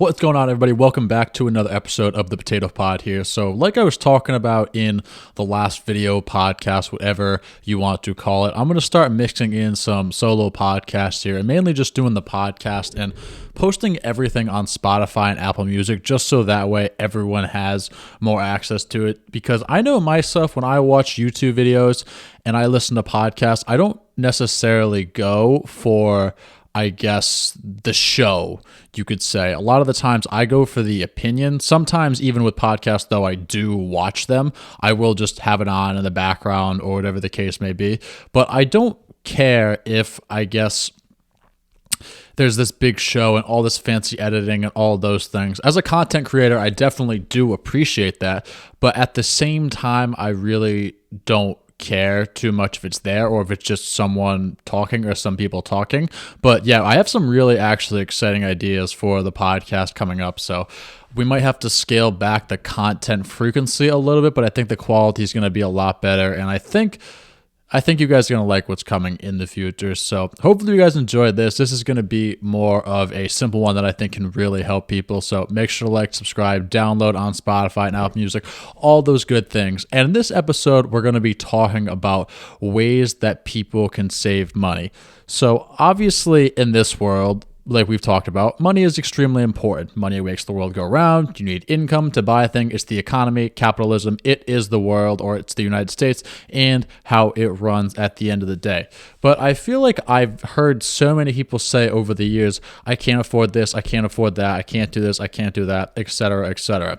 What's going on, everybody? Welcome back to another episode of the Potato Pod here. So, like I was talking about in the last video, podcast, whatever you want to call it, I'm going to start mixing in some solo podcasts here and mainly just doing the podcast and posting everything on Spotify and Apple Music just so that way everyone has more access to it. Because I know myself, when I watch YouTube videos and I listen to podcasts, I don't necessarily go for, I guess, the show, you could say. A lot of the times I go for the opinion. Sometimes even with podcasts, though, I do watch them. I will just have it on in the background or whatever the case may be. But I don't care if, I guess, there's this big show and all this fancy editing and all those things. As a content creator, I definitely do appreciate that. But at the same time, I really don't care too much if it's there or if it's just someone talking or some people talking. But yeah, I have some really actually exciting ideas for the podcast coming up. So we might have to scale back the content frequency a little bit, but I think the quality is going to be a lot better. And I think you guys are going to like what's coming in the future. So hopefully you guys enjoyed this. This is going to be more of a simple one that I think can really help people. So make sure to like, subscribe, download on Spotify and Apple Music, all those good things. And in this episode, we're going to be talking about ways that people can save money. So obviously in this world, like we've talked about, money is extremely important. Money makes the world go round. You need income to buy a thing. It's the economy, capitalism. It is the world, or it's the United States, and how it runs at the end of the day. But I feel like I've heard so many people say over the years, I can't afford this, I can't afford that, I can't do this, I can't do that, etc., etc.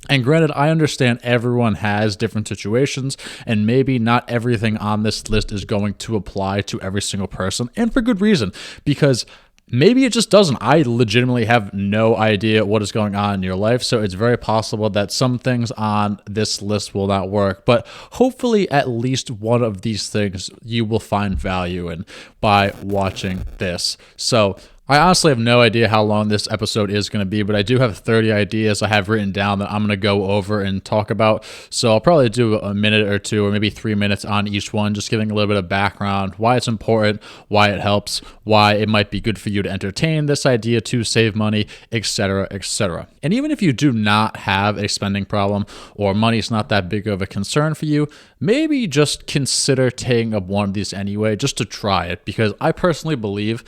And granted, I understand everyone has different situations, and maybe not everything on this list is going to apply to every single person, and for good reason, because maybe it just doesn't. I legitimately have no idea what is going on in your life, so it's very possible that some things on this list will not work. But hopefully at least one of these things you will find value in by watching this. So I honestly have no idea how long this episode is going to be, but I do have 30 ideas I have written down that I'm going to go over and talk about. So I'll probably do a minute or two or maybe 3 minutes on each one, just giving a little bit of background, why it's important, why it helps, why it might be good for you to entertain this idea to save money, etc., etc. And even if you do not have a spending problem or money's not that big of a concern for you, maybe just consider taking up one of these anyway, just to try it, because I personally believe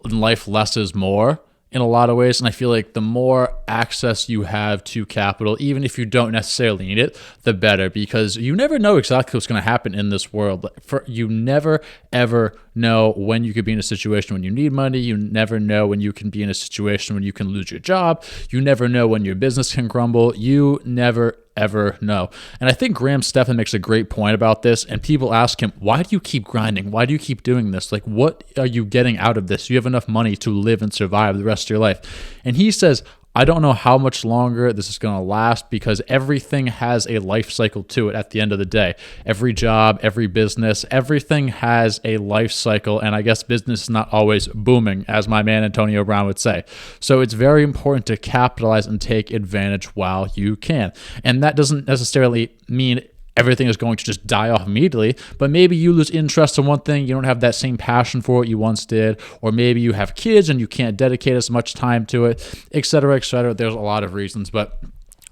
in life less is more in a lot of ways, and I feel like the more access you have to capital, even if you don't necessarily need it, the better, because you never know exactly what's going to happen in this world. You never ever know when you could be in a situation when you need money. You never know when you can be in a situation when you can lose your job. You never know when your business can crumble. You never ever know. And I think Graham Stephan makes a great point about this, and people ask him, why do you keep grinding? Why do you keep doing this? Like, what are you getting out of this? You have enough money to live and survive the rest of your life. And he says, I don't know how much longer this is going to last, because everything has a life cycle to it at the end of the day. Every job, every business, everything has a life cycle, and I guess business is not always booming, as my man Antonio Brown would say. So it's very important to capitalize and take advantage while you can. And that doesn't necessarily mean everything is going to just die off immediately, but maybe you lose interest in one thing, you don't have that same passion for what you once did, or maybe you have kids and you can't dedicate as much time to it, etc., etc. There's a lot of reasons, but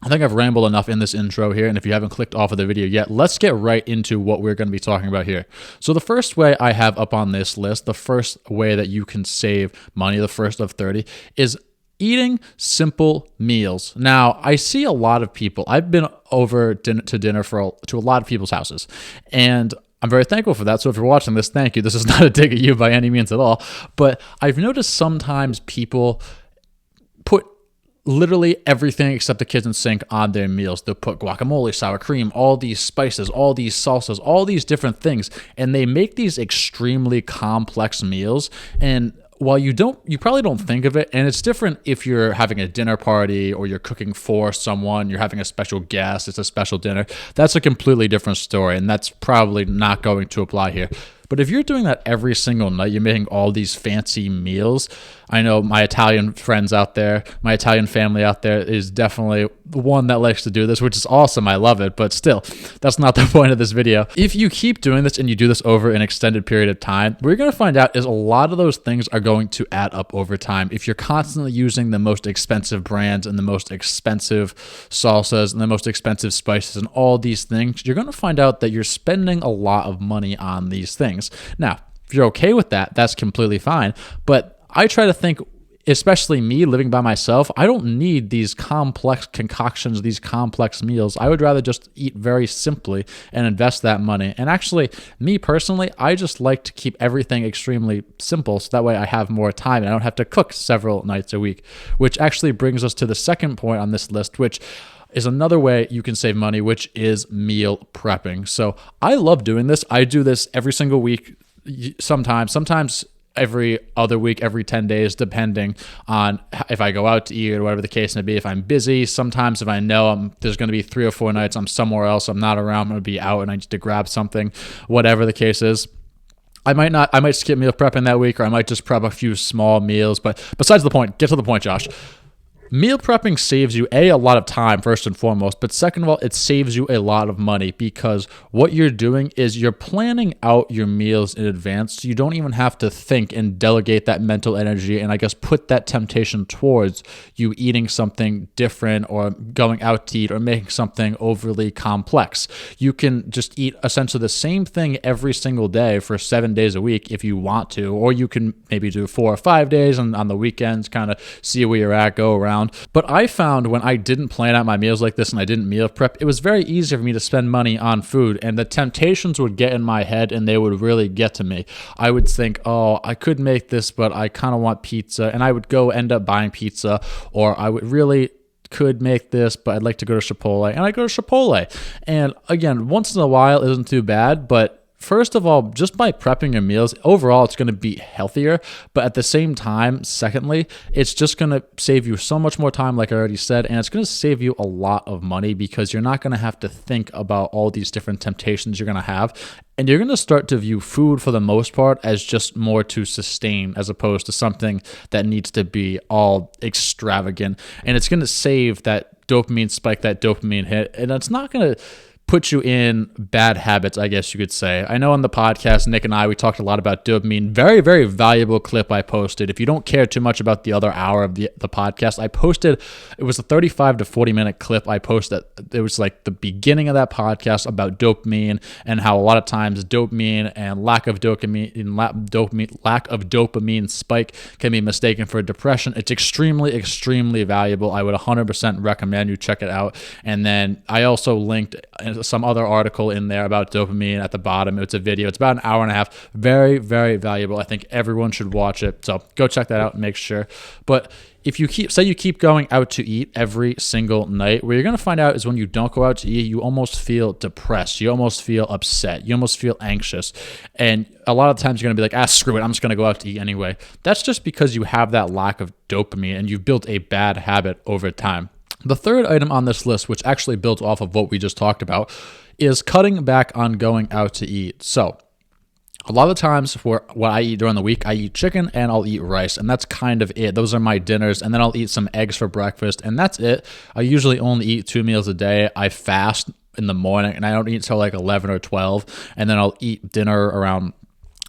I think I've rambled enough in this intro here, and if you haven't clicked off of the video yet, let's get right into what we're going to be talking about here. So the first way I have up on this list, the first way that you can save money, the first of 30, is eating simple meals. Now, I see a lot of people. I've been over to dinner to a lot of people's houses, and I'm very thankful for that. So if you're watching this, thank you. This is not a dig at you by any means at all. But I've noticed sometimes people put literally everything except the kitchen sink on their meals. They'll put guacamole, sour cream, all these spices, all these salsas, all these different things, and they make these extremely complex meals. And while you probably don't think of it, and it's different if you're having a dinner party or you're cooking for someone, you're having a special guest, it's a special dinner. That's a completely different story, and that's probably not going to apply here. But if you're doing that every single night, you're making all these fancy meals. I know my Italian friends out there, my Italian family out there is definitely one that likes to do this, which is awesome. I love it. But still, that's not the point of this video. If you keep doing this and you do this over an extended period of time, what you're going to find out is a lot of those things are going to add up over time. If you're constantly using the most expensive brands and the most expensive salsas and the most expensive spices and all these things, you're going to find out that you're spending a lot of money on these things. Now, if you're okay with that, that's completely fine. But I try to think, especially me living by myself, I don't need these complex concoctions, these complex meals. I would rather just eat very simply and invest that money. And actually, me personally, I just like to keep everything extremely simple so that way I have more time and I don't have to cook several nights a week, which actually brings us to the second point on this list, which is another way you can save money, which is meal prepping. So I love doing this. I do this every single week, sometimes every other week, every 10 days, depending on if I go out to eat or whatever the case may be. If I'm busy, sometimes if I know there's going to be 3 or 4 nights I'm somewhere else, I'm not around, I'm going to be out and I need to grab something, whatever the case is. I might skip meal prepping that week, or I might just prep a few small meals. But besides the point, get to the point, Josh. Meal prepping saves you a lot of time, first and foremost, but second of all, it saves you a lot of money because what you're doing is you're planning out your meals in advance, so you don't even have to think and delegate that mental energy and I guess put that temptation towards you eating something different or going out to eat or making something overly complex. You can just eat essentially the same thing every single day for 7 days a week if you want to, or you can maybe do 4 or 5 days and on the weekends kind of see where you're at, go around. But I found when I didn't plan out my meals like this and I didn't meal prep, it was very easy for me to spend money on food, and the temptations would get in my head and they would really get to me. I would think, oh, I could make this, but I kind of want pizza, and I would go end up buying pizza, or I would really could make this, but I'd like to go to Chipotle, and I go to Chipotle. And again, once in a while isn't too bad, but first of all, just by prepping your meals, overall, it's going to be healthier. But at the same time, secondly, it's just going to save you so much more time, like I already said, and it's going to save you a lot of money because you're not going to have to think about all these different temptations you're going to have. And you're going to start to view food for the most part as just more to sustain as opposed to something that needs to be all extravagant. And it's going to save that dopamine spike, that dopamine hit. And it's not going to put you in bad habits, I guess you could say. I know on the podcast, Nick and I, we talked a lot about dopamine. Very, very valuable clip I posted. If you don't care too much about the other hour of the podcast, I posted, it was a 35 to 40 minute clip I posted. It was like the beginning of that podcast about dopamine and how a lot of times dopamine and lack of dopamine spike can be mistaken for depression. It's extremely, extremely valuable. I would 100% recommend you check it out. And then I also linked some other article in there about dopamine at the bottom. It's a video. It's about an hour and a half. Very, very valuable. I think everyone should watch it. So go check that out and make sure. But if you keep going out to eat every single night, what you're going to find out is when you don't go out to eat, you almost feel depressed. You almost feel upset. You almost feel anxious. And a lot of times you're going to be like, screw it, I'm just going to go out to eat anyway. That's just because you have that lack of dopamine and you've built a bad habit over time. The third item on this list, which actually builds off of what we just talked about, is cutting back on going out to eat. So a lot of the times for what I eat during the week, I eat chicken and I'll eat rice, and that's kind of it. Those are my dinners, and then I'll eat some eggs for breakfast, and that's it. I usually only eat 2 meals a day. I fast in the morning, and I don't eat till like 11 or 12, and then I'll eat dinner around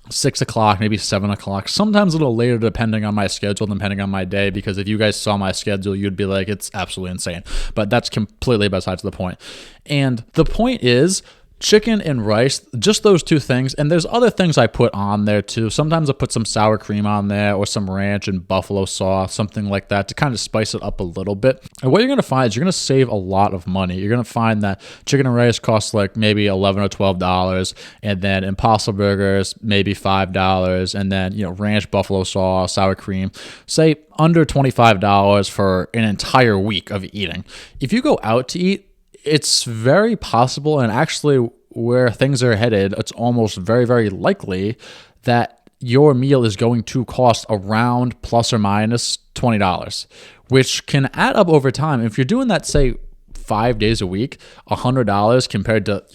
6 o'clock, maybe 7 o'clock, sometimes a little later depending on my schedule, depending on my day, because if you guys saw my schedule, you'd be like, it's absolutely insane. But that's completely besides the point. And the point is, chicken and rice, just those two things. And there's other things I put on there too. Sometimes I put some sour cream on there or some ranch and buffalo sauce, something like that to kind of spice it up a little bit. And what you're going to find is you're going to save a lot of money. You're going to find that chicken and rice costs like maybe $11 or $12. And then Impossible Burgers, maybe $5. And then, ranch, buffalo sauce, sour cream, say under $25 for an entire week of eating. If you go out to eat, it's very possible, and actually where things are headed, it's almost very, very likely that your meal is going to cost around plus or minus $20, which can add up over time. If you're doing that, say, 5 days a week, $100 compared to,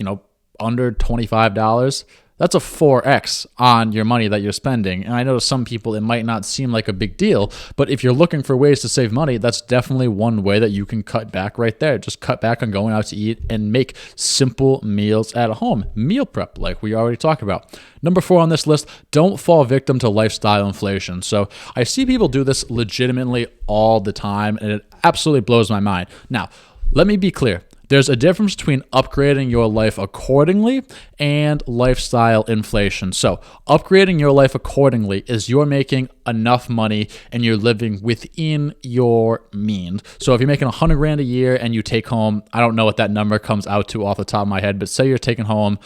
under $25, that's a 4x on your money that you're spending. And I know to some people it might not seem like a big deal, but if you're looking for ways to save money, that's definitely one way that you can cut back right there. Just cut back on going out to eat and make simple meals at home. Meal prep, like we already talked about. Number 4 on this list, don't fall victim to lifestyle inflation. So I see people do this legitimately all the time, and it absolutely blows my mind. Now, let me be clear. There's a difference between upgrading your life accordingly and lifestyle inflation. So upgrading your life accordingly is you're making enough money and you're living within your means. So if you're making $100,000 a year and you take home, I don't know what that number comes out to off the top of my head, but say you're taking home,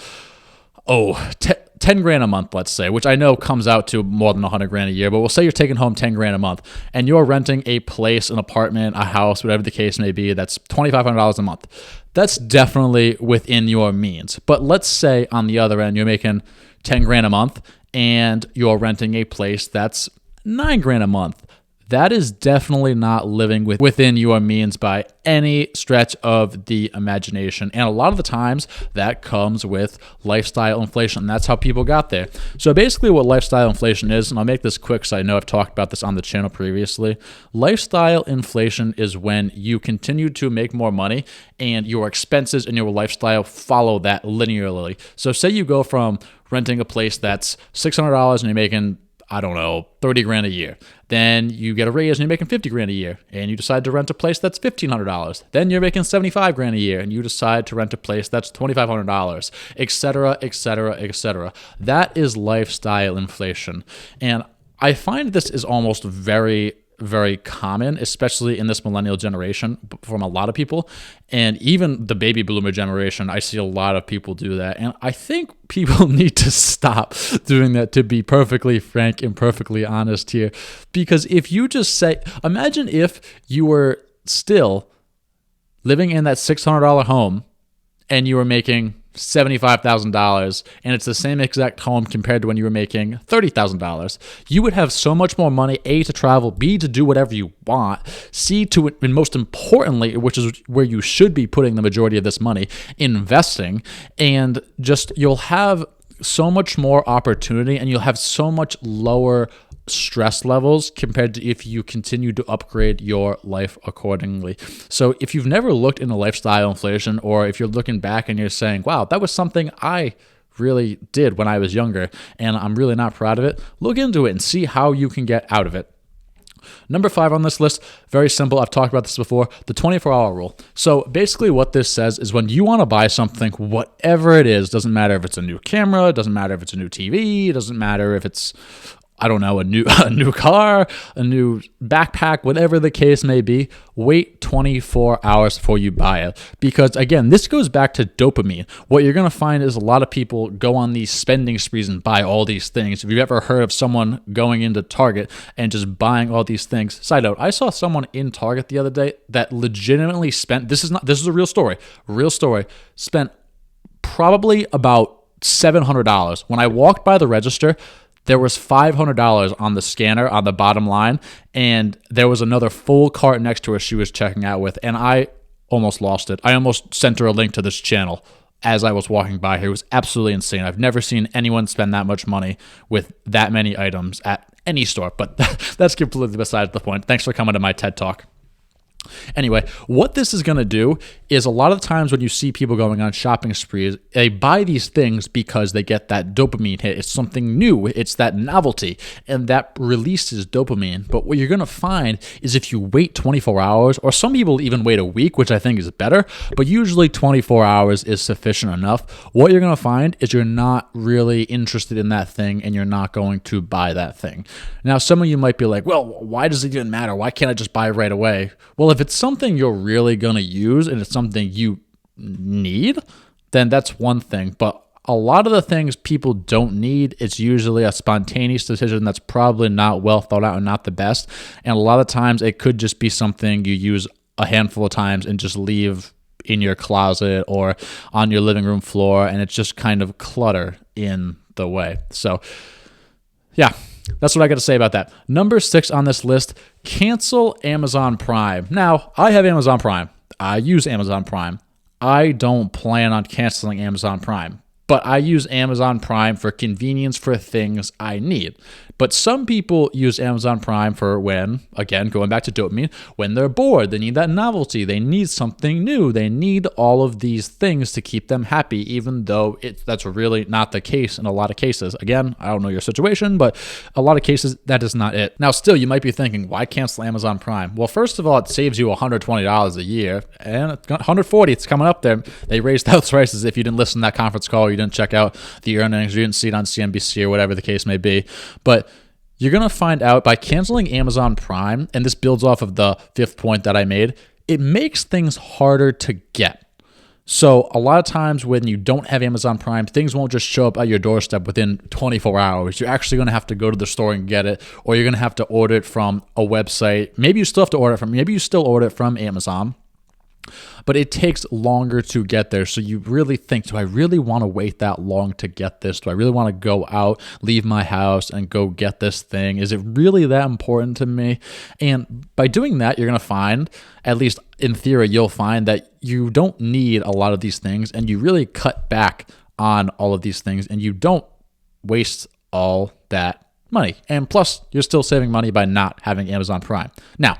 10 grand a month, let's say, which I know comes out to more than 100 grand a year, but we'll say you're taking home 10 grand a month and you're renting a place, an apartment, a house, whatever the case may be, that's $2,500 a month. That's definitely within your means. But let's say on the other end, you're making 10 grand a month and you're renting a place that's 9 grand a month. That is definitely not living within your means by any stretch of the imagination. And a lot of the times that comes with lifestyle inflation. And that's how people got there. So basically what lifestyle inflation is, and I'll make this quick so I know I've talked about this on the channel previously. Lifestyle inflation is when you continue to make more money and your expenses and your lifestyle follow that linearly. So say you go from renting a place that's $600 and you're making, I don't know, 30 grand a year. Then you get a raise and you're making 50 grand a year and you decide to rent a place that's $1,500. Then you're making 75 grand a year and you decide to rent a place that's $2,500, et cetera, et cetera, et cetera. That is lifestyle inflation. And I find this is almost very common, especially in this millennial generation from a lot of people. And even the baby boomer generation, I see a lot of people do that. And I think people need to stop doing that, to be perfectly frank and perfectly honest here. Because if you just say, imagine if you were still living in that $600 home and you were making $75,000 and it's the same exact home compared to when you were making $30,000. You would have so much more money, A, to travel, B, to do whatever you want, C, to, and most importantly, which is where you should be putting the majority of this money, investing, and just you'll have so much more opportunity and you'll have so much lower stress levels compared to if you continue to upgrade your life accordingly. So if you've never looked into lifestyle inflation, or if you're looking back and you're saying, wow, that was something I really did when I was younger and I'm really not proud of it, look into it and see how you can get out of it. Number 5 on this list, very simple. I've talked about this before, the 24-hour rule. So basically what this says is when you want to buy something, whatever it is, doesn't matter if it's a new camera, doesn't matter if it's a new TV, doesn't matter if it's, I don't know, a new car, a new backpack, whatever the case may be, wait 24 hours before you buy it. Because again, this goes back to dopamine. What you're going to find is a lot of people go on these spending sprees and buy all these things. If you've ever heard of someone going into Target and just buying all these things, side note, I saw someone in Target the other day that legitimately spent, this is a real story, spent probably about $700. When I walked by the register, there was $500 on the scanner on the bottom line, and there was another full cart next to her she was checking out with, and I almost lost it. I almost sent her a link to this channel as I was walking by here. It was absolutely insane. I've never seen anyone spend that much money with that many items at any store, but that's completely beside the point. Thanks for coming to my TED Talk. Anyway, what this is going to do is a lot of the times when you see people going on shopping sprees, they buy these things because they get that dopamine hit. It's something new. It's that novelty, and that releases dopamine. But what you're going to find is if you wait 24 hours, or some people even wait a week, which I think is better, but usually 24 hours is sufficient enough. What you're going to find is you're not really interested in that thing and you're not going to buy that thing. Now, some of you might be like, well, why does it even matter? Why can't I just buy it right away? Well, if it's something you're really going to use and it's something you need, then that's one thing. But a lot of the things people don't need, it's usually a spontaneous decision that's probably not well thought out and not the best. And a lot of times it could just be something you use a handful of times and just leave in your closet or on your living room floor, and it's just kind of clutter in the way. So yeah, that's what I got to say about that. Number 6 on this list, cancel Amazon Prime. Now, I have Amazon Prime. I use Amazon Prime. I don't plan on canceling Amazon Prime. but I use Amazon Prime for convenience for things I need. But some people use Amazon Prime for when, again, going back to dopamine, when they're bored, they need that novelty, they need something new, they need all of these things to keep them happy, even though that's really not the case in a lot of cases. Again, I don't know your situation, but a lot of cases, that is not it. Now, still, you might be thinking, why cancel Amazon Prime? Well, first of all, it saves you $120 a year, and $140, it's coming up there. They raised those prices if you didn't listen to that conference call, you didn't check out the earnings, you didn't see it on CNBC or whatever the case may be. But you're going to find out by canceling Amazon Prime, and this builds off of the fifth point that I made, it makes things harder to get. So a lot of times when you don't have Amazon Prime, things won't just show up at your doorstep within 24 hours. You're actually going to have to go to the store and get it, or you're going to have to order it from a website. Maybe you still have to order it from Amazon. But it takes longer to get there. So you really think, do I really want to wait that long to get this? Do I really want to go out, leave my house, and go get this thing? Is it really that important to me? And by doing that, you're going to find, at least in theory, you'll find that you don't need a lot of these things, and you really cut back on all of these things, and you don't waste all that money. And plus, you're still saving money by not having Amazon Prime. Now,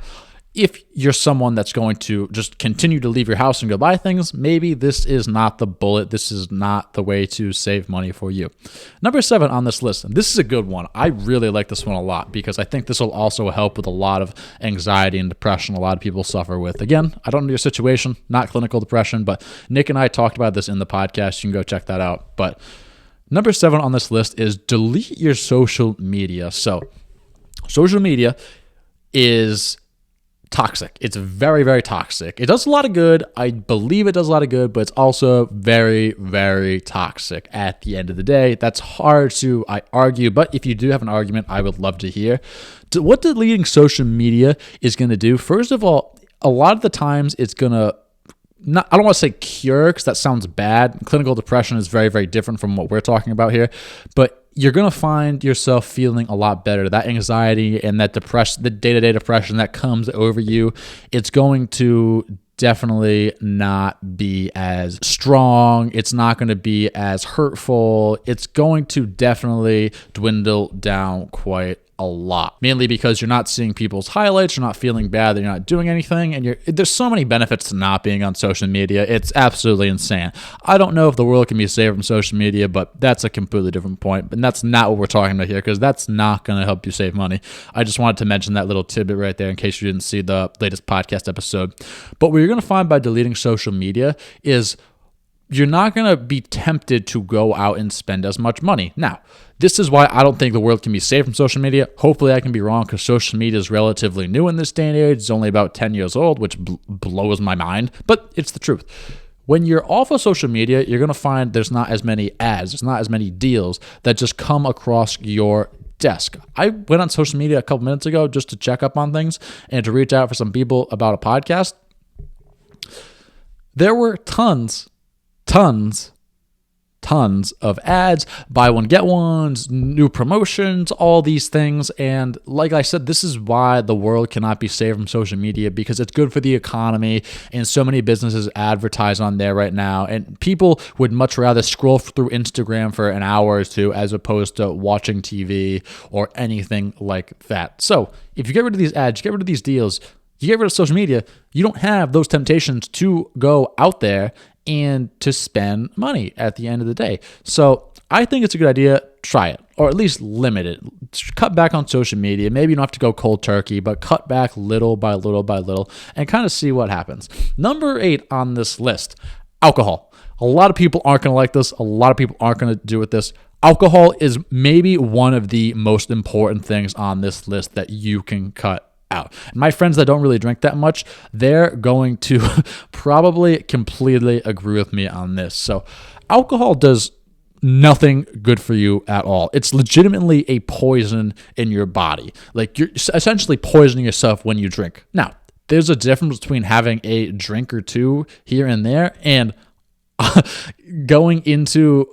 if you're someone that's going to just continue to leave your house and go buy things, maybe this is not the bullet. This is not the way to save money for you. Number 7 on this list, and this is a good one. I really like this one a lot because I think this will also help with a lot of anxiety and depression a lot of people suffer with. Again, I don't know your situation, not clinical depression, but Nick and I talked about this in the podcast. You can go check that out. But number 7 on this list is delete your social media. So social media is toxic. It's very, very toxic. It does a lot of good. I believe it does a lot of good, but it's also very, very toxic at the end of the day. That's hard to argue, but if you do have an argument, I would love to hear. What deleting social media is going to do, first of all, a lot of the times it's going to I don't want to say cure because that sounds bad. Clinical depression is very, very different from what we're talking about here, but you're going to find yourself feeling a lot better. That anxiety and that depression, the day-to-day depression that comes over you, it's going to definitely not be as strong. It's not going to be as hurtful. It's going to definitely dwindle down quite a lot, mainly because you're not seeing people's highlights, you're not feeling bad that you're not doing anything, and there's so many benefits to not being on social media. It's absolutely insane. I don't know if the world can be saved from social media, but that's a completely different point, and that's not what we're talking about here, because that's not going to help you save money. I just wanted to mention that little tidbit right there in case you didn't see the latest podcast episode. But what you're going to find by deleting social media is you're not going to be tempted to go out and spend as much money. Now, this is why I don't think the world can be saved from social media. Hopefully I can be wrong because social media is relatively new in this day and age. It's only about 10 years old, which blows my mind, but it's the truth. When you're off of social media, you're going to find there's not as many ads, there's not as many deals that just come across your desk. I went on social media a couple minutes ago just to check up on things and to reach out for some people about a podcast. There were tons of ads, buy one, get ones, new promotions, all these things. And like I said, this is why the world cannot be saved from social media, because it's good for the economy and so many businesses advertise on there right now. And people would much rather scroll through Instagram for an hour or two as opposed to watching TV or anything like that. So if you get rid of these ads, you get rid of these deals, you get rid of social media, you don't have those temptations to go out there and to spend money at the end of the day. So I think it's a good idea. Try it, or at least limit it. Cut back on social media. Maybe you don't have to go cold turkey, but cut back little by little by little and kind of see what happens. Number 8 on this list, alcohol. A lot of people aren't going to like this. A lot of people aren't going to do with this. Alcohol is maybe one of the most important things on this list that you can cut out. And my friends that don't really drink that much, they're going to probably completely agree with me on this. So alcohol does nothing good for you at all. It's legitimately a poison in your body. Like, you're essentially poisoning yourself when you drink. Now, there's a difference between having a drink or two here and there and going into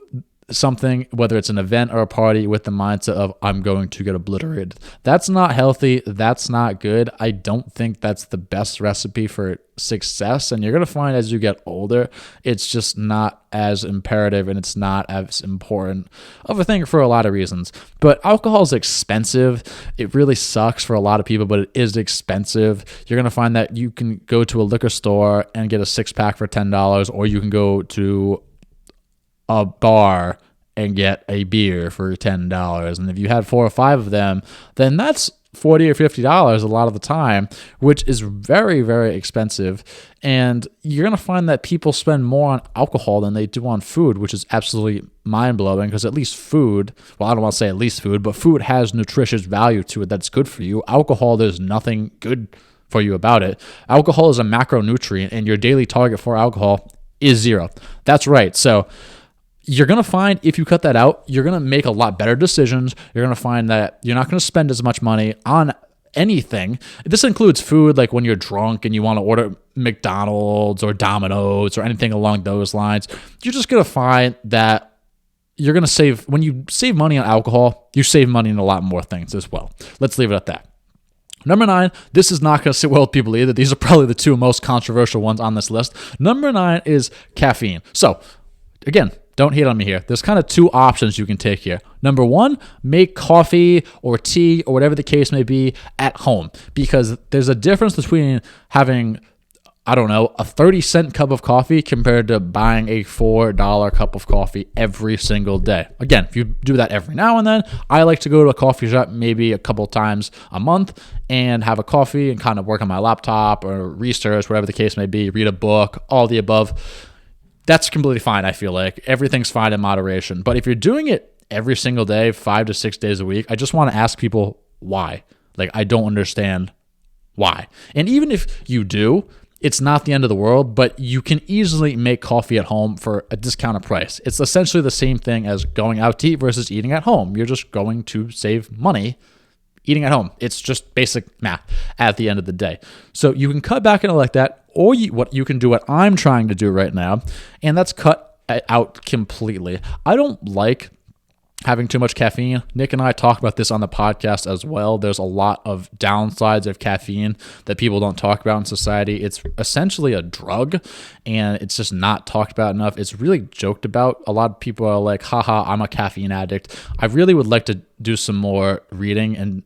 something, whether it's an event or a party, with the mindset of I'm going to get obliterated. That's not healthy. That's not good. I don't think that's the best recipe for success. And you're going to find as you get older, it's just not as imperative and it's not as important of a thing for a lot of reasons. But alcohol is expensive. It really sucks for a lot of people, but it is expensive. You're going to find that you can go to a liquor store and get a 6-pack for $10, or you can go to a bar and get a beer for $10. And if you had 4 or 5 of them, then that's $40 or $50 a lot of the time, which is very, very expensive. And you're going to find that people spend more on alcohol than they do on food, which is absolutely mind-blowing, because at least food, well, I don't want to say at least food, but food has nutritious value to it that's good for you. Alcohol, there's nothing good for you about it. Alcohol is a macronutrient, and your daily target for alcohol is 0. That's right. So you're going to find if you cut that out, you're going to make a lot better decisions. You're going to find that you're not going to spend as much money on anything. This includes food, like when you're drunk and you want to order McDonald's or Domino's or anything along those lines. You're just going to find that you're going to save, when you save money on alcohol, you save money in a lot more things as well. Let's leave it at that. Number 9, this is not going to sit well with people either. These are probably the 2 most controversial ones on this list. Number 9 is caffeine. So again, don't hate on me here. There's kind of 2 options you can take here. Number 1, make coffee or tea or whatever the case may be at home, because there's a difference between having, I don't know, a 30-cent cup of coffee compared to buying a $4 cup of coffee every single day. Again, if you do that every now and then, I like to go to a coffee shop maybe a couple times a month and have a coffee and kind of work on my laptop or research, whatever the case may be, read a book, all the above. That's completely fine, I feel like. Everything's fine in moderation. But if you're doing it every single day, 5 to 6 days a week, I just want to ask people why. Like, I don't understand why. And even if you do, it's not the end of the world, but you can easily make coffee at home for a discounted price. It's essentially the same thing as going out to eat versus eating at home. You're just going to save money eating at home. It's just basic math at the end of the day. So you can cut back into like that, or what you can do, what I'm trying to do right now, and that's cut out completely. I don't like having too much caffeine. Nick and I talked about this on the podcast as well. There's a lot of downsides of caffeine that people don't talk about in society. It's essentially a drug, and it's just not talked about enough. It's really joked about. A lot of people are like, haha, I'm a caffeine addict. I really would like to do some more reading and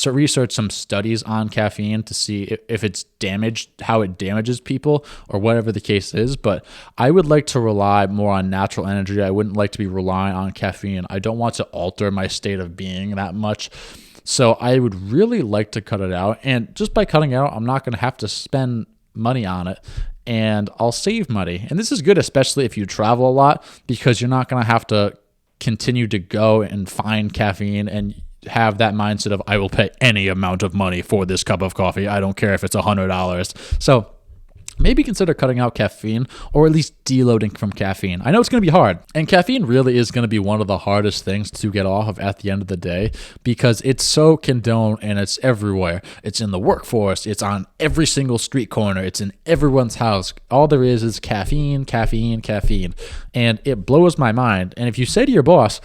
research some studies on caffeine to see if it's damaged, how it damages people, or whatever the case is. But I would like to rely more on natural energy. I wouldn't like to be relying on caffeine. I don't want to alter my state of being that much. So I would really like to cut it out. And just by cutting it out, I'm not going to have to spend money on it, and I'll save money. And this is good, especially if you travel a lot, because you're not going to have to continue to go and find caffeine and have that mindset of I will pay any amount of money for this cup of coffee. I don't care if it's $100. So maybe consider cutting out caffeine, or at least deloading from caffeine. I know it's going to be hard, and caffeine really is going to be one of the hardest things to get off of at the end of the day, because it's so condoned and it's everywhere. It's in the workforce. It's on every single street corner. It's in everyone's house. All there is caffeine, caffeine, caffeine. And it blows my mind. And if you say to your boss,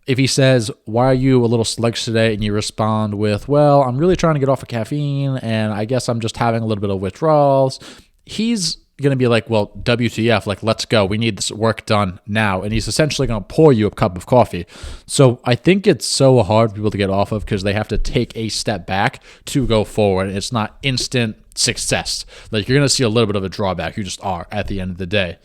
if he says, why are you a little sluggish today? And you respond with, well, I'm really trying to get off of caffeine, and I guess I'm just having a little bit of withdrawals. He's going to be like, well, WTF, like, let's go. We need this work done now. And he's essentially going to pour you a cup of coffee. So I think it's so hard for people to get off of, because they have to take a step back to go forward. It's not instant success. Like, you're going to see a little bit of a drawback. You just are at the end of the day.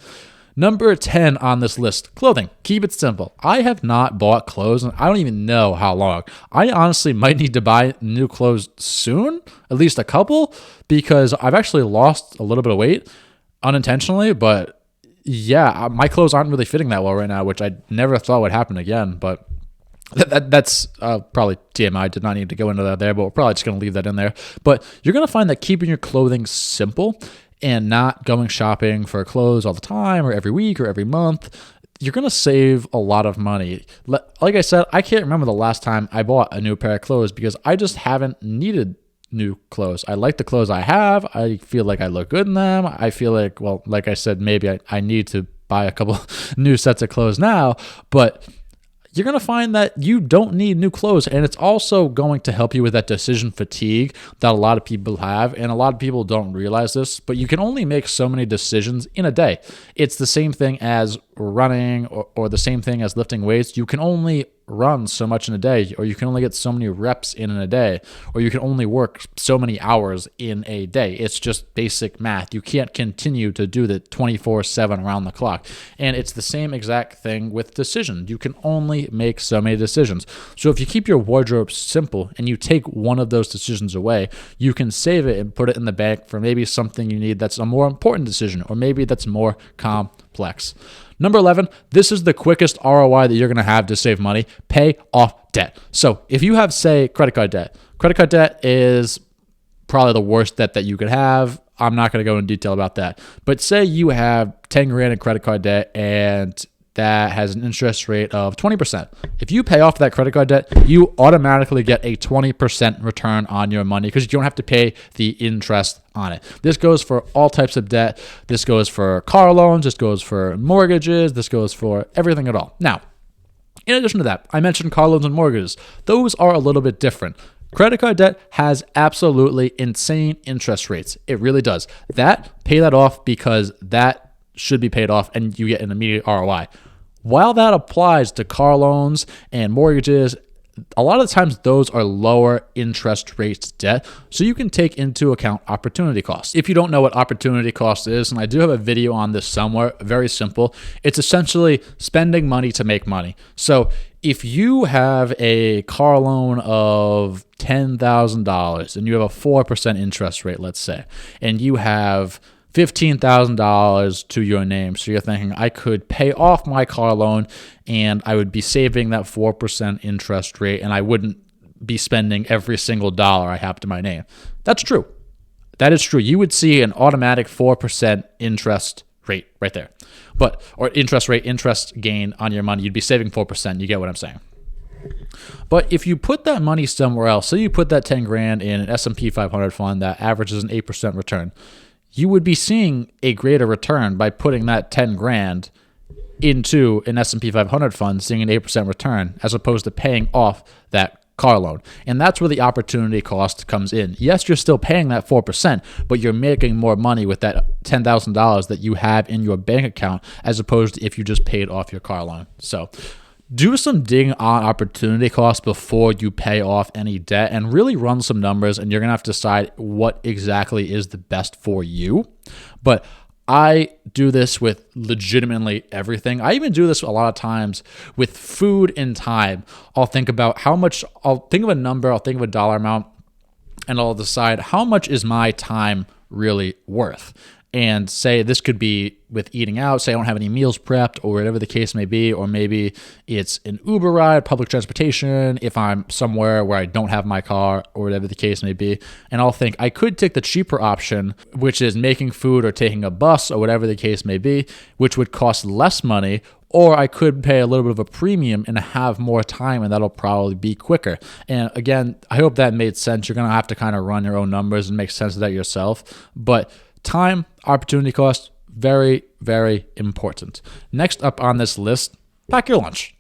Number 10 on this list, clothing. Keep it simple. I have not bought clothes, and I don't even know how long. I honestly might need to buy new clothes soon, at least a couple, because I've actually lost a little bit of weight unintentionally. But yeah, my clothes aren't really fitting that well right now, which I never thought would happen again. But that's probably TMI. Did not need to go into that there, but we're probably just going to leave that in there. But you're going to find that keeping your clothing simple and not going shopping for clothes all the time or every week or every month, you're going to save a lot of money. Like I said, I can't remember the last time I bought a new pair of clothes, because I just haven't needed new clothes. I like the clothes I have. I feel like I look good in them. I feel like, well, like I said, maybe I need to buy a couple new sets of clothes now, but you're going to find that you don't need new clothes. And it's also going to help you with that decision fatigue that a lot of people have. And a lot of people don't realize this, but you can only make so many decisions in a day. It's the same thing as running or the same thing as lifting weights. You can only run so much in a day, or you can only get so many reps in a day, or you can only work so many hours in a day. It's just basic math. You can't continue to do that 24/7 around the clock. And it's the same exact thing with decisions. You can only make so many decisions. So if you keep your wardrobe simple and you take one of those decisions away, you can save it and put it in the bank for maybe something you need that's a more important decision, or maybe that's more complex. Number 11, this is the quickest ROI that you're going to have to save money. Pay off debt. So if you have, say, credit card debt is probably the worst debt that you could have. I'm not going to go into detail about that. But say you have 10 grand in credit card debt and that has an interest rate of 20%. If you pay off that credit card debt, you automatically get a 20% return on your money because you don't have to pay the interest on it. This goes for all types of debt. This goes for car loans. This goes for mortgages. This goes for everything at all. Now, in addition to that, I mentioned car loans and mortgages. Those are a little bit different. Credit card debt has absolutely insane interest rates. It really does. Pay that off because that should be paid off and you get an immediate ROI. While that applies to car loans and mortgages, a lot of the times those are lower interest rates debt, so you can take into account opportunity costs. If you don't know what opportunity cost is, and I do have a video on this somewhere, very simple, it's essentially spending money to make money. So if you have a car loan of $10,000 and you have a 4% interest rate, let's say, and you have $15,000 to your name. So you're thinking, I could pay off my car loan and I would be saving that 4% interest rate and I wouldn't be spending every single dollar I have to my name. That's true. That is true. You would see an automatic 4% interest rate right there. Or interest gain on your money. You'd be saving 4%. You get what I'm saying. But if you put that money somewhere else, so you put that 10 grand in an S&P 500 fund that averages an 8% return, you would be seeing a greater return by putting that 10 grand into an S&P 500 fund, seeing an 8% return, as opposed to paying off that car loan. And that's where the opportunity cost comes in. Yes, you're still paying that 4%, but you're making more money with that $10,000 that you have in your bank account, as opposed to if you just paid off your car loan. So do some digging on opportunity costs before you pay off any debt and really run some numbers, and you're going to have to decide what exactly is the best for you. But I do this with legitimately everything. I even do this a lot of times with food and time. I'll think about I'll think of a number, I'll think of a dollar amount, and I'll decide how much is my time really worth. And say this could be with eating out, say I don't have any meals prepped or whatever the case may be, or maybe it's an Uber ride, public transportation, if I'm somewhere where I don't have my car or whatever the case may be. And I'll think I could take the cheaper option, which is making food or taking a bus or whatever the case may be, which would cost less money, or I could pay a little bit of a premium and have more time, and that'll probably be quicker. And again, I hope that made sense. You're going to have to kind of run your own numbers and make sense of that yourself. But time, opportunity cost, very, very important. Next up on this list, pack your lunch.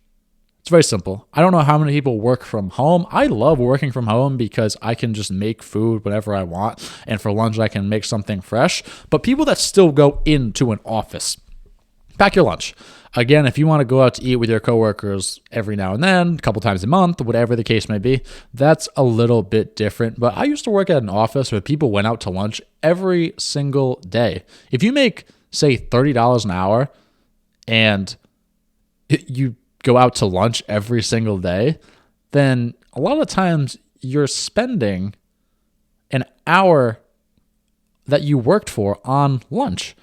It's very simple. I don't know how many people work from home. I love working from home because I can just make food whenever I want. And for lunch, I can make something fresh. But people that still go into an office, pack your lunch. Again, if you want to go out to eat with your coworkers every now and then, a couple times a month, whatever the case may be, that's a little bit different. But I used to work at an office where people went out to lunch every single day. If you make, say, $30 an hour and you go out to lunch every single day, then a lot of times you're spending an hour that you worked for on lunch.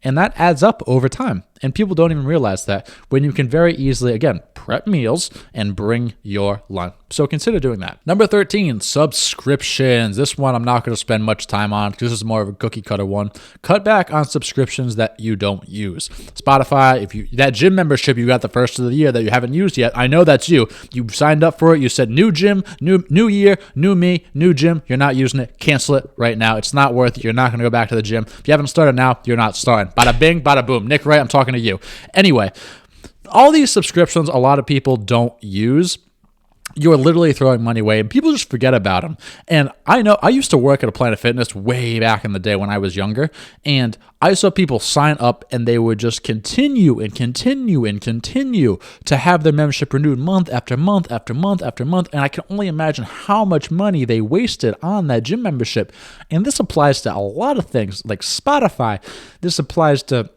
And that adds up over time. And people don't even realize that when you can very easily, again, prep meals and bring your lunch. So consider doing that. Number 13, subscriptions. This one I'm not going to spend much time on because this is more of a cookie cutter one. Cut back on subscriptions that you don't use. Spotify, that gym membership you got the first of the year that you haven't used yet, I know that's you. You signed up for it. You said new gym, new year, new me, new gym. You're not using it. Cancel it right now. It's not worth it. You're not going to go back to the gym. If you haven't started now, you're not starting. Bada bing, bada boom. Nick Wright, I'm talking talking to you. Anyway, all these subscriptions a lot of people don't use. You're literally throwing money away, and people just forget about them. And I know I used to work at a Planet Fitness way back in the day when I was younger, and I saw people sign up and they would just continue and continue and continue to have their membership renewed month after month after month after month. And I can only imagine how much money they wasted on that gym membership. And this applies to a lot of things like Spotify. This applies to,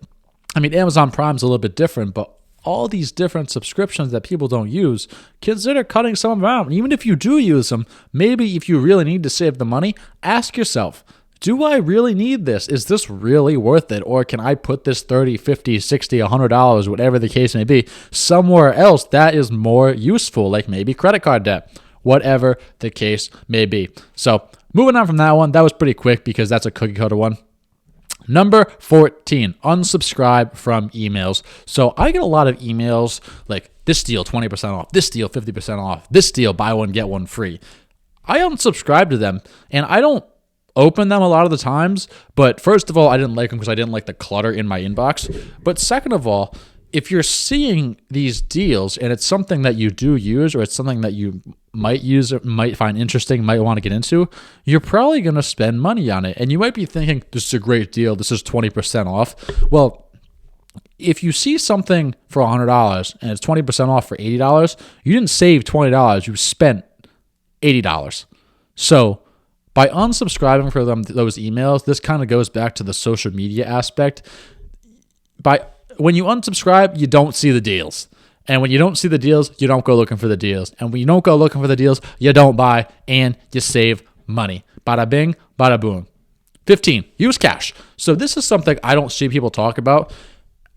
Amazon Prime's a little bit different, but all these different subscriptions that people don't use, consider cutting some of them out. Even if you do use them, maybe if you really need to save the money, ask yourself, do I really need this? Is this really worth it? Or can I put this $30, $50, $60, $100, whatever the case may be, somewhere else that is more useful, like maybe credit card debt, whatever the case may be. So moving on from that one, that was pretty quick because that's a cookie cutter one. Number 14, unsubscribe from emails. So I get a lot of emails like this deal 20% off, this deal 50% off, this deal buy one, get one free. I unsubscribe to them, and I don't open them a lot of the times. But first of all, I didn't like them because I didn't like the clutter in my inbox. But second of all, if you're seeing these deals and it's something that you do use, or it's something that you might use or might find interesting, might want to get into, you're probably going to spend money on it. And you might be thinking, this is a great deal, this is 20% off. Well, if you see something for $100 and it's 20% off for $80, you didn't save $20, you spent $80. So by unsubscribing for those emails, this kind of goes back to the social media aspect. When you unsubscribe, you don't see the deals. And when you don't see the deals, you don't go looking for the deals. And when you don't go looking for the deals, you don't buy and you save money. Bada bing, bada boom. 15, use cash. So this is something I don't see people talk about.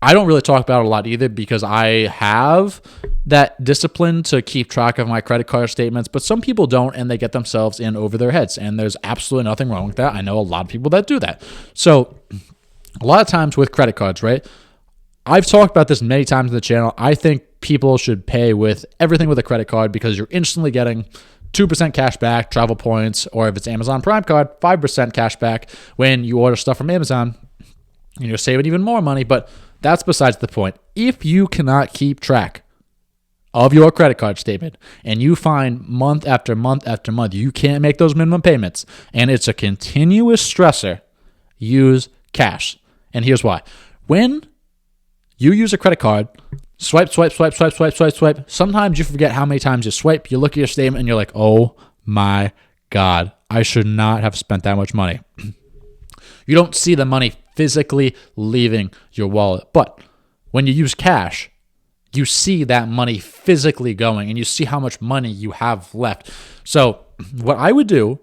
I don't really talk about it a lot either because I have that discipline to keep track of my credit card statements, but some people don't, and they get themselves in over their heads. And there's absolutely nothing wrong with that. I know a lot of people that do that. So a lot of times with credit cards, right? I've talked about this many times on the channel. I think people should pay with everything with a credit card because you're instantly getting 2% cash back, travel points, or if it's Amazon Prime card, 5% cash back when you order stuff from Amazon, and you're saving even more money. But that's besides the point. If you cannot keep track of your credit card statement and you find month after month after month, you can't make those minimum payments and it's a continuous stressor, use cash. And here's why. When you use a credit card, swipe. Sometimes you forget how many times you swipe. You look at your statement and you're like, oh my God, I should not have spent that much money. You don't see the money physically leaving your wallet. But when you use cash, you see that money physically going and you see how much money you have left. So what I would do,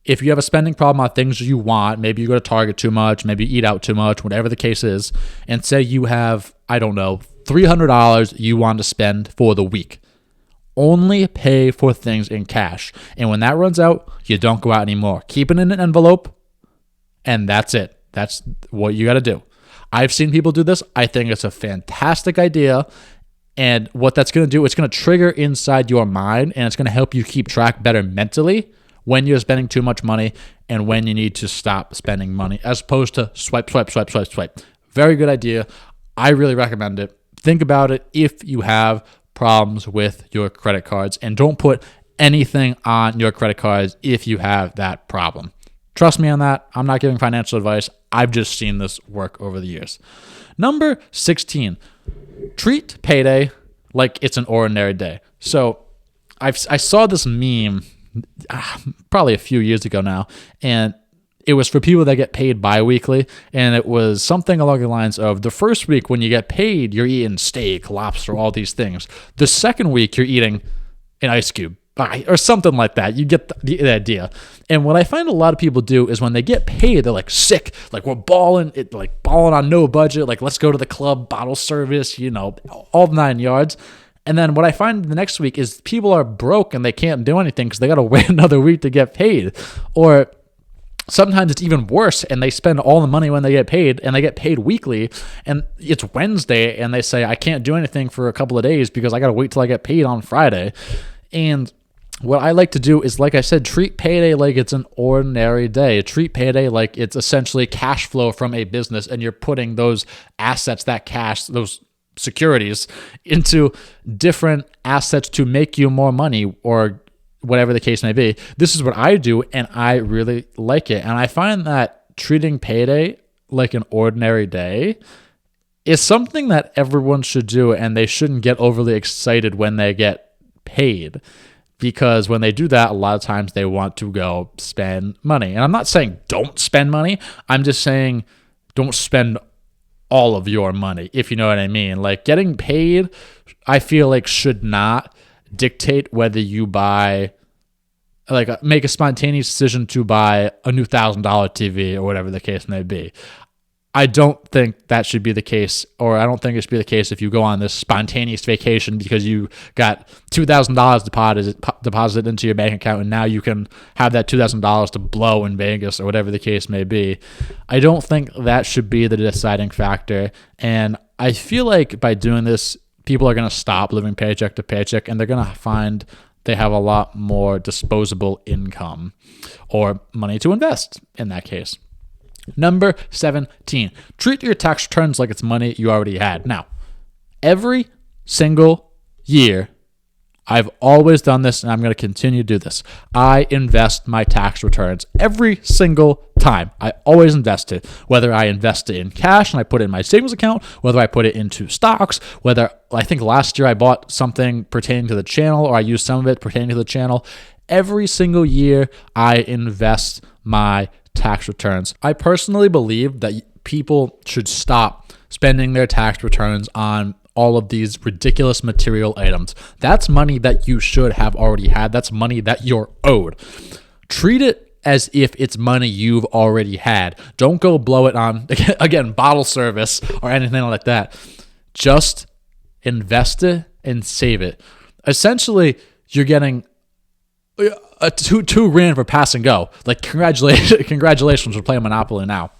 if you have a spending problem on things you want, maybe you go to Target too much, maybe you eat out too much, whatever the case is, and say you have, $300 you want to spend for the week. Only pay for things in cash. And when that runs out, you don't go out anymore. Keep it in an envelope, and that's it. That's what you got to do. I've seen people do this. I think it's a fantastic idea. And what that's going to do, it's going to trigger inside your mind, and it's going to help you keep track better mentally when you're spending too much money and when you need to stop spending money, as opposed to swipe. Very good idea. I really recommend it. Think about it if you have problems with your credit cards, and don't put anything on your credit cards if you have that problem. Trust me on that. I'm not giving financial advice. I've just seen this work over the years. Number 16, treat payday like it's an ordinary day. So I saw this meme probably a few years ago now, and it was for people that get paid bi-weekly, and it was something along the lines of the first week when you get paid, you're eating steak, lobster, all these things. The second week, you're eating an ice cube or something like that. You get the idea. And what I find a lot of people do is when they get paid, they're like sick, like we're balling on no budget, like let's go to the club, bottle service, all 9 yards. And then what I find the next week is people are broke and they can't do anything because they got to wait another week to get paid. Or sometimes it's even worse, and they spend all the money when they get paid, and they get paid weekly, and it's Wednesday, and they say, I can't do anything for a couple of days because I got to wait till I get paid on Friday. And what I like to do is, like I said, treat payday like it's an ordinary day. Treat payday like it's essentially cash flow from a business, and you're putting those assets, that cash, those securities, into different assets to make you more money, or whatever the case may be. This is what I do, and I really like it. And I find that treating payday like an ordinary day is something that everyone should do, and they shouldn't get overly excited when they get paid. Because when they do that, a lot of times they want to go spend money. And I'm not saying don't spend money. I'm just saying don't spend all of your money, if you know what I mean. Like, getting paid, I feel like, should not dictate whether you buy, like, make a spontaneous decision to buy a new $1,000 TV or whatever the case may be. I don't think that should be the case, or I don't think it should be the case if you go on this spontaneous vacation because you got $2,000 deposited into your bank account, and now you can have that $2,000 to blow in Vegas or whatever the case may be. I don't think that should be the deciding factor, and I feel like by doing this, people are going to stop living paycheck to paycheck, and they're going to find they have a lot more disposable income or money to invest in that case. Number 17, treat your tax returns like it's money you already had. Now, every single year, I've always done this, and I'm going to continue to do this. I invest my tax returns every single time. I always invest it, whether I invest it in cash and I put it in my savings account, whether I put it into stocks, whether I think last year I bought something pertaining to the channel, or I used some of it pertaining to the channel. Every single year, I invest my tax returns. I personally believe that people should stop spending their tax returns on all of these ridiculous material items. That's money that you should have already had. That's money that you're owed. Treat it as if it's money you've already had. Don't go blow it on, again, bottle service or anything like that. Just invest it and save it. Essentially, you're getting a two grand for pass and go. Like, congratulations for playing Monopoly now.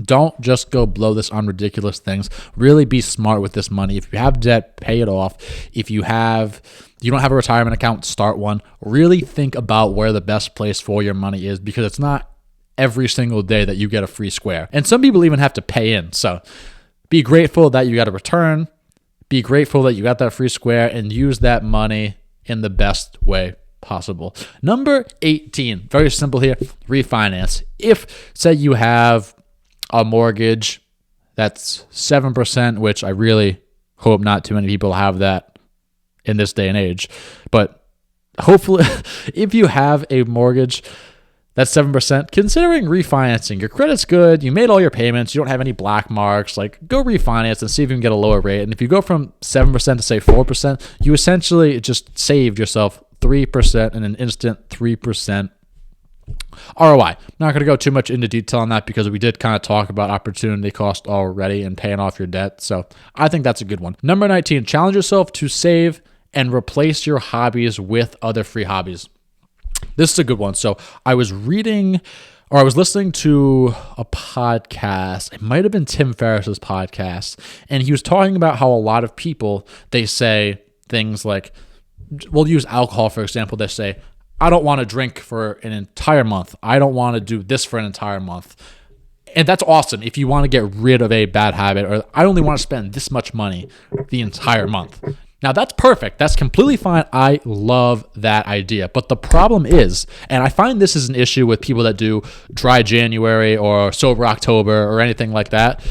Don't just go blow this on ridiculous things. Really be smart with this money. If you have debt, pay it off. If you don't have a retirement account, start one. Really think about where the best place for your money is, because it's not every single day that you get a free square. And some people even have to pay in. So be grateful that you got a return. Be grateful that you got that free square, and use that money in the best way possible. Number 18, very simple here, refinance. If, say, you have a mortgage that's 7%, which I really hope not too many people have that in this day and age, but hopefully if you have a mortgage that's 7%, considering refinancing, your credit's good, you made all your payments, you don't have any black marks, like, go refinance and see if you can get a lower rate. And if you go from 7% to, say, 4%, you essentially just saved yourself 3% and an instant 3% ROI. I'm not going to go too much into detail on that, because we did kind of talk about opportunity cost already and paying off your debt. So I think that's a good one. Number 19, challenge yourself to save and replace your hobbies with other free hobbies. This is a good one. So I was listening to a podcast. It might have been Tim Ferriss's podcast. And he was talking about how a lot of people, they say things like, we'll use alcohol, for example. They say, I don't want to drink for an entire month. I don't want to do this for an entire month. And that's awesome if you want to get rid of a bad habit, or I only want to spend this much money the entire month. Now, that's perfect. That's completely fine. I love that idea. But the problem is, and I find this is an issue with people that do dry January or sober October or anything like that,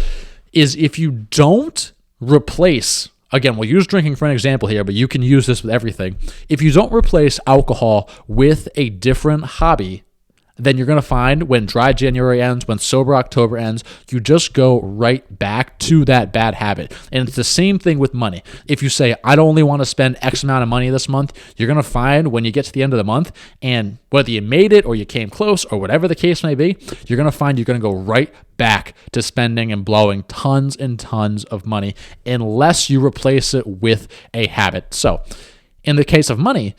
is if you don't replace, again, we'll use drinking for an example here, but you can use this with everything. If you don't replace alcohol with a different hobby, then you're going to find when dry January ends, when sober October ends, you just go right back to that bad habit. And it's the same thing with money. If you say, I only want to spend X amount of money this month, you're going to find when you get to the end of the month, and whether you made it or you came close or whatever the case may be, you're going to find you're going to go right back to spending and blowing tons and tons of money unless you replace it with a habit. So in the case of money,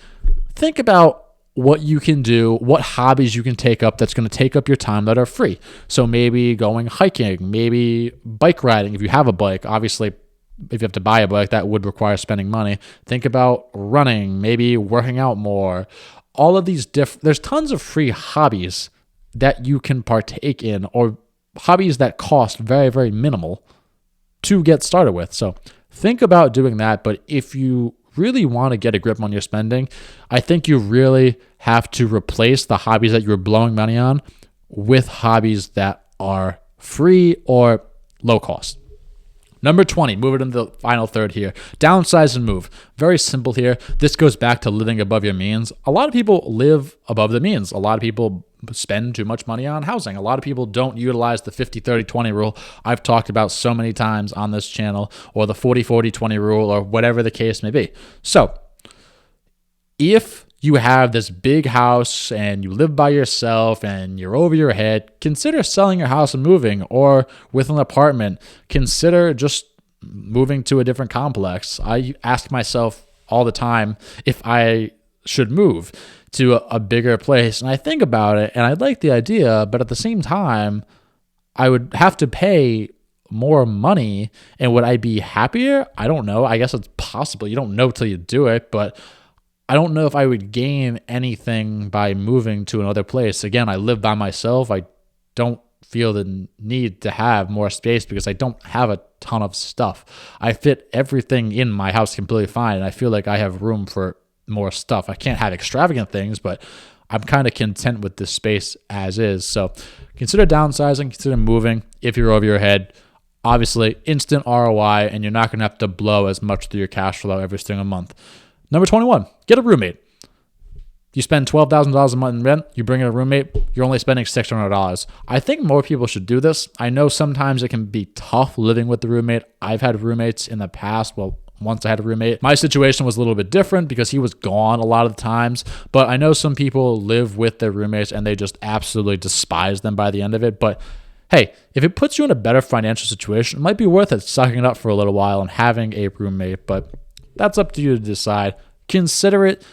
think about what you can do, what hobbies you can take up that's going to take up your time that are free. So maybe going hiking, maybe bike riding if you have a bike. Obviously, if you have to buy a bike, that would require spending money. Think about running, maybe working out more. All of these there's tons of free hobbies that you can partake in, or hobbies that cost very, very minimal to get started with. So think about doing that. But if you really want to get a grip on your spending, I think you really have to replace the hobbies that you're blowing money on with hobbies that are free or low cost. Number 20, moving into the final third here. Downsize and move. Very simple here. This goes back to living above your means. A lot of people live above their means. A lot of people spend too much money on housing. A lot of people don't utilize the 50-30-20 rule I've talked about so many times on this channel, or the 40-40-20 rule, or whatever the case may be. So if you have this big house and you live by yourself and you're over your head, consider selling your house and moving. Or with an apartment, consider just moving to a different complex. I ask myself all the time if I should move to a bigger place, and I think about it and I like the idea, but at the same time, I would have to pay more money. And would I be happier? I don't know. I guess it's possible. You don't know till you do it, but I don't know if I would gain anything by moving to another place. Again, I live by myself. I don't feel the need to have more space because I don't have a ton of stuff. I fit everything in my house completely fine, and I feel like I have room for more stuff. I can't have extravagant things, but I'm kind of content with this space as is. So consider downsizing, consider moving if you're over your head. Obviously, instant ROI, and you're not going to have to blow as much through your cash flow every single month. Number 21, get a roommate. You spend $12,000 a month in rent, you bring in a roommate, you're only spending $600. I think more people should do this. I know sometimes it can be tough living with the roommate. I've had roommates in the past. Well, once I had a roommate. My situation was a little bit different because he was gone a lot of the times, but I know some people live with their roommates and they just absolutely despise them by the end of it. But hey, if it puts you in a better financial situation, it might be worth it sucking it up for a little while and having a roommate, but that's up to you to decide. Consider it.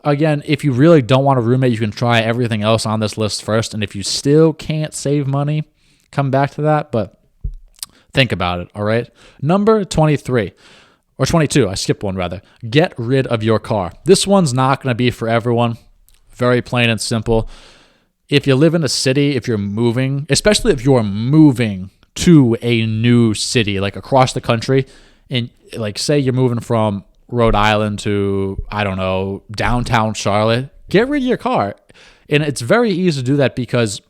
Again, if you really don't want a roommate, you can try everything else on this list first, and if you still can't save money, come back to that, but think about it, all right? Number 23. Or 22, I skipped one rather. Get rid of your car. This one's not going to be for everyone. Very plain and simple. If you live in a city, if you're moving, especially if you're moving to a new city, like across the country, and like say you're moving from Rhode Island to, I don't know, downtown Charlotte, get rid of your car. And it's very easy to do that because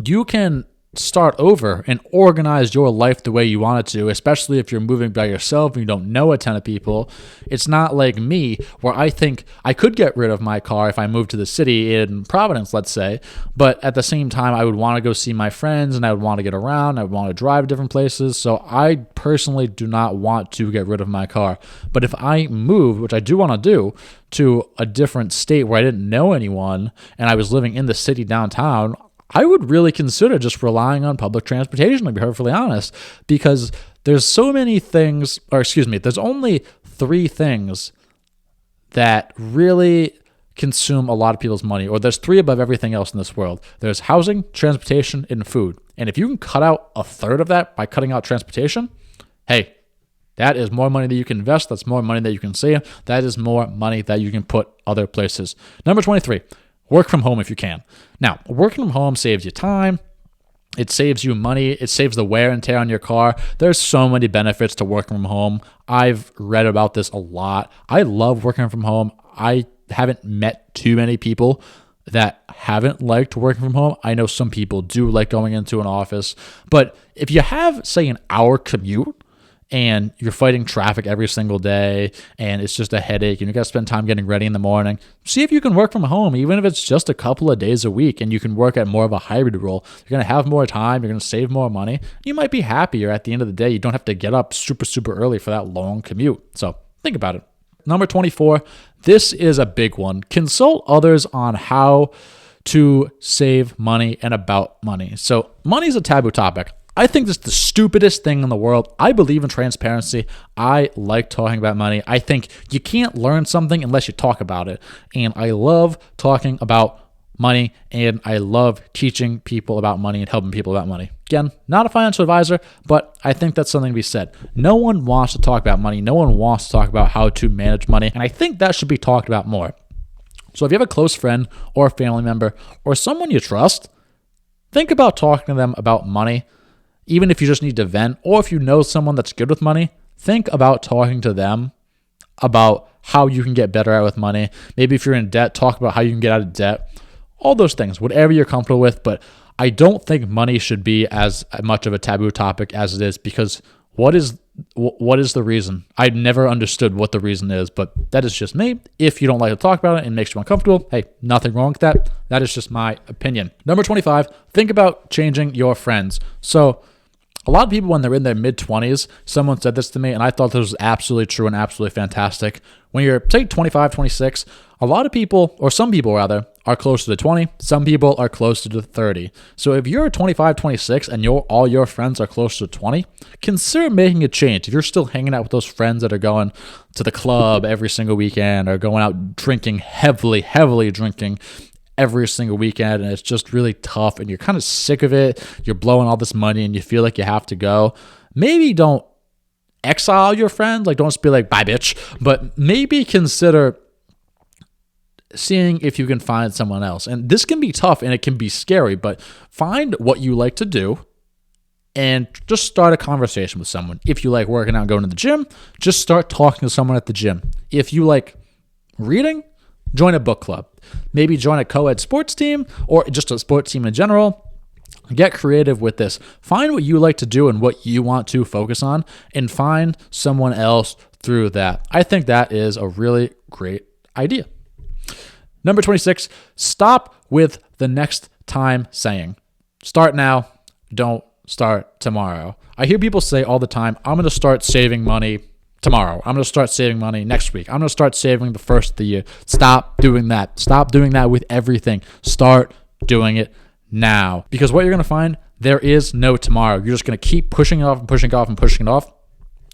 you can start over and organize your life the way you want it to, especially if you're moving by yourself and you don't know a ton of people. It's not like me, where I think I could get rid of my car if I moved to the city in Providence, let's say, but at the same time, I would want to go see my friends and I would want to get around. I would want to drive to different places. So I personally do not want to get rid of my car. But if I move, which I do want to do, to a different state where I didn't know anyone and I was living in the city downtown, I would really consider just relying on public transportation, to be perfectly honest, because there's so many things, there's only 3 things that really consume a lot of people's money, or there's 3 above everything else in this world. There's housing, transportation, and food. And if you can cut out a third of that by cutting out transportation, hey, that is more money that you can invest. That's more money that you can save. That is more money that you can put other places. Number 23. Work from home if you can. Now, working from home saves you time. It saves you money. It saves the wear and tear on your car. There's so many benefits to working from home. I've read about this a lot. I love working from home. I haven't met too many people that haven't liked working from home. I know some people do like going into an office. But if you have, say, an hour commute, and you're fighting traffic every single day, and it's just a headache, and you got to spend time getting ready in the morning, see if you can work from home, even if it's just a couple of days a week, and you can work at more of a hybrid role. You're going to have more time. You're going to save more money. You might be happier at the end of the day. You don't have to get up super, super early for that long commute. So think about it. Number 24, this is a big one. Consult others on how to save money and about money. So money is a taboo topic. I think this is the stupidest thing in the world. I believe in transparency. I like talking about money. I think you can't learn something unless you talk about it. And I love talking about money, and I love teaching people about money and helping people about money. Again, not a financial advisor, but I think that's something to be said. No one wants to talk about money. No one wants to talk about how to manage money, and I think that should be talked about more. So if you have a close friend or a family member or someone you trust, think about talking to them about money, even if you just need to vent, or if you know someone that's good with money, think about talking to them about how you can get better at with money. Maybe if you're in debt, talk about how you can get out of debt. All those things, whatever you're comfortable with. But I don't think money should be as much of a taboo topic as it is, because what is the reason? I never understood what the reason is, but that is just me. If you don't like to talk about it and it makes you uncomfortable, hey, nothing wrong with that. That is just my opinion. Number 25, think about changing your friends. So a lot of people, when they're in their mid-20s, someone said this to me, and I thought this was absolutely true and absolutely fantastic. When you're, say, 25, 26, a lot of people, or some people rather, are closer to 20. Some people are closer to 30. So if you're 25, 26, and all your friends are closer to 20, consider making a change. If you're still hanging out with those friends that are going to the club every single weekend, or going out drinking, heavily drinking every single weekend, and it's just really tough, and you're kind of sick of it, you're blowing all this money, and you feel like you have to go, maybe don't exile your friends. Like, don't just be like, bye, bitch. But maybe consider seeing if you can find someone else. And this can be tough and it can be scary, but find what you like to do and just start a conversation with someone. If you like working out and going to the gym, just start talking to someone at the gym. If you like reading, join a book club. Maybe join a co-ed sports team, or just a sports team in general. Get creative with this. Find what you like to do and what you want to focus on, and find someone else through that. I think that is a really great idea. Number 26, stop with the next time saying. Start now, don't start tomorrow. I hear people say all the time, I'm going to start saving money tomorrow. I'm going to start saving money next week. I'm going to start saving the first of the year. Stop doing that. Stop doing that with everything. Start doing it now. Because what you're going to find, there is no tomorrow. You're just going to keep pushing it off and pushing it off and pushing it off.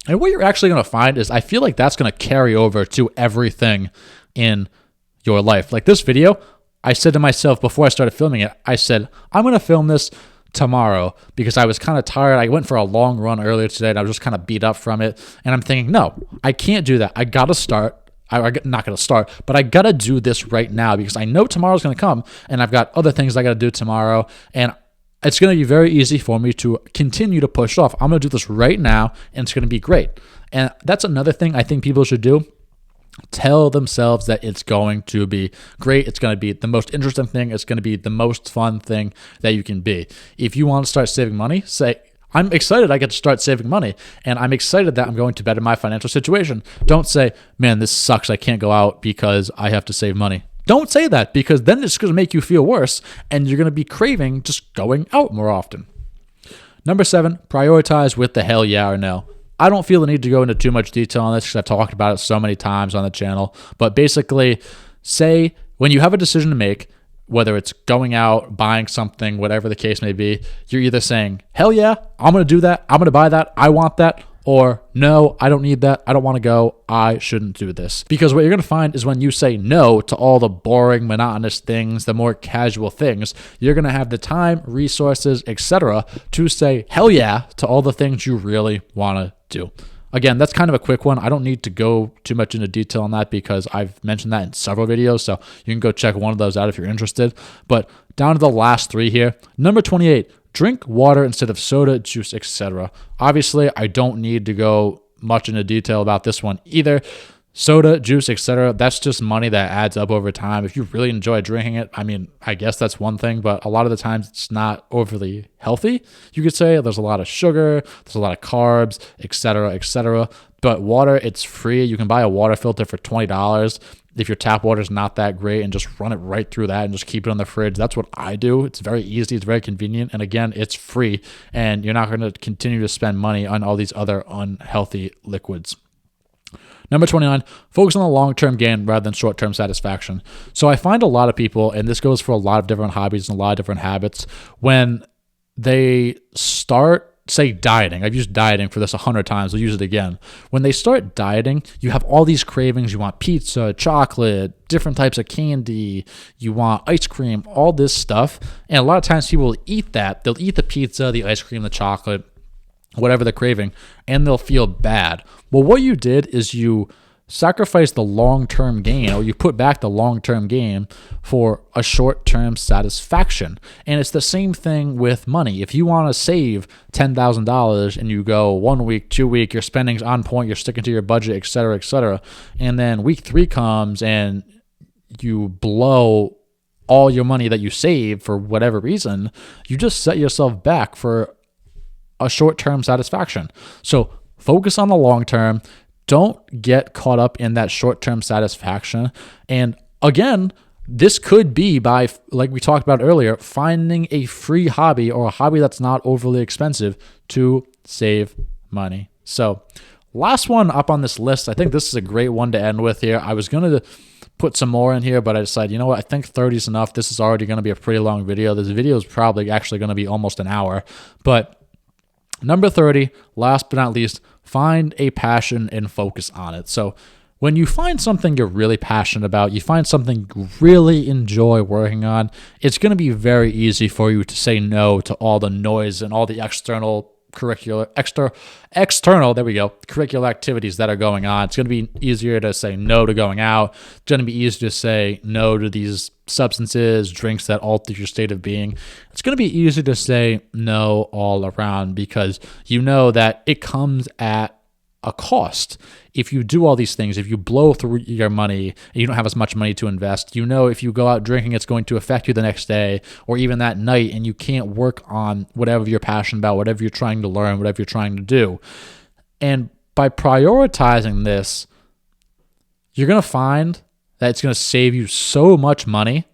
And what you're actually going to find is, I feel like that's going to carry over to everything in your life. Like this video, I said to myself before I started filming it, I said, I'm going to film this tomorrow because I was kind of tired. I went for a long run earlier today and I was just kind of beat up from it. And I'm thinking, no, I can't do that. I got to start. I'm not going to start, but I got to do this right now because I know tomorrow's going to come and I've got other things I got to do tomorrow. And it's going to be very easy for me to continue to push off. I'm going to do this right now and it's going to be great. And that's another thing I think people should do. Tell themselves that it's going to be great. It's going to be the most interesting thing. It's going to be the most fun thing that you can be. If you want to start saving money, say, I'm excited I get to start saving money, and I'm excited that I'm going to better my financial situation. Don't say, man, this sucks. I can't go out because I have to save money. Don't say that, because then it's going to make you feel worse, and you're going to be craving just going out more often. Number 7, prioritize with the hell yeah or no. I don't feel the need to go into too much detail on this because I've talked about it so many times on the channel. But basically, say when you have a decision to make, whether it's going out, buying something, whatever the case may be, you're either saying, hell yeah, I'm going to do that. I'm going to buy that. I want that. Or no, I don't need that. I don't want to go. I shouldn't do this. Because what you're going to find is when you say no to all the boring, monotonous things, the more casual things, you're going to have the time, resources, etc. to say hell yeah to all the things you really want to do. Again, that's kind of a quick one. I don't need to go too much into detail on that because I've mentioned that in several videos, so you can go check one of those out if you're interested. But down to the last 3 here. Number 28, drink water instead of soda, juice, etc. Obviously, I don't need to go much into detail about this one either. Soda, juice, etc. That's just money that adds up over time. If you really enjoy drinking it, I mean, I guess that's one thing, but a lot of the times it's not overly healthy. You could say there's a lot of sugar, there's a lot of carbs, etc., etc. But water, it's free. You can buy a water filter for $20 if your tap water is not that great, and just run it right through that and just keep it on the fridge. That's what I do. It's very easy. It's very convenient. And again, it's free, and you're not going to continue to spend money on all these other unhealthy liquids. Number 29, focus on the long-term gain rather than short-term satisfaction. So I find a lot of people, and this goes for a lot of different hobbies and a lot of different habits, when they start say, dieting, I've used dieting for this 100 times, I'll use it again. When they start dieting, you have all these cravings. You want pizza, chocolate, different types of candy, you want ice cream, all this stuff. And a lot of times people will eat that. They'll eat the pizza, the ice cream, the chocolate, whatever they're craving, and they'll feel bad. Well, what you did is you sacrifice the long-term gain, or you put back the long-term gain for a short-term satisfaction. And it's the same thing with money. If you want to save $10,000 and you go 1 week, 2 week, your spending's on point, you're sticking to your budget, et cetera, and then week 3 comes and you blow all your money that you saved for whatever reason, you just set yourself back for a short-term satisfaction. So focus on the long term. Don't get caught up in that short-term satisfaction. And again, this could be by, like we talked about earlier, finding a free hobby or a hobby that's not overly expensive to save money. So last one up on this list, I think this is a great one to end with here. I was going to put some more in here, but I decided, you know what, I think 30 is enough. This is already going to be a pretty long video. This video is probably actually going to be almost an hour. But number 30, last but not least, find a passion and focus on it. So when you find something you're really passionate about, you find something you really enjoy working on, it's going to be very easy for you to say no to all the noise and all the external curricular activities that are going on. It's going to be easier to say no to going out. It's going to be easier to say no to these substances, drinks that alter your state of being. It's going to be easy to say no all around because you know that it comes at a cost. If you do all these things, if you blow through your money and you don't have as much money to invest, you know if you go out drinking, it's going to affect you the next day or even that night, and you can't work on whatever you're passionate about, whatever you're trying to learn, whatever you're trying to do. And by prioritizing this, you're going to find that it's going to save you so much money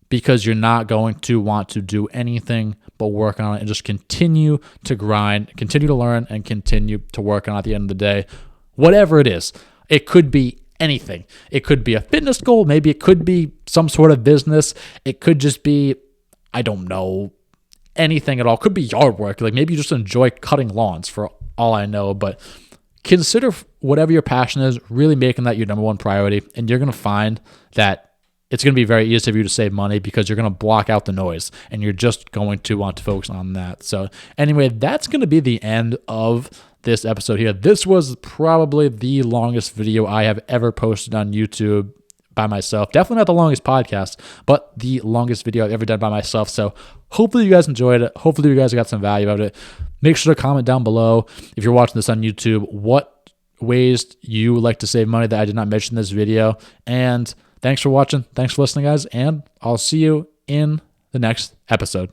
because you're not going to want to do anything but work on it and just continue to grind, continue to learn, and continue to work on it at the end of the day. Whatever it is, it could be anything. It could be a fitness goal. Maybe it could be some sort of business. It could just be, I don't know, anything at all. It could be yard work. Like maybe you just enjoy cutting lawns for all I know, but consider whatever your passion is, really making that your number one priority, and you're going to find that it's going to be very easy for you to save money because you're going to block out the noise and you're just going to want to focus on that. So anyway, that's going to be the end of this episode here. This was probably the longest video I have ever posted on YouTube by myself. Definitely not the longest podcast, but the longest video I've ever done by myself. So hopefully you guys enjoyed it. Hopefully you guys got some value out of it. Make sure to comment down below if you're watching this on YouTube, what ways you would like to save money that I did not mention in this video. And thanks for watching. Thanks for listening, guys. And I'll see you in the next episode.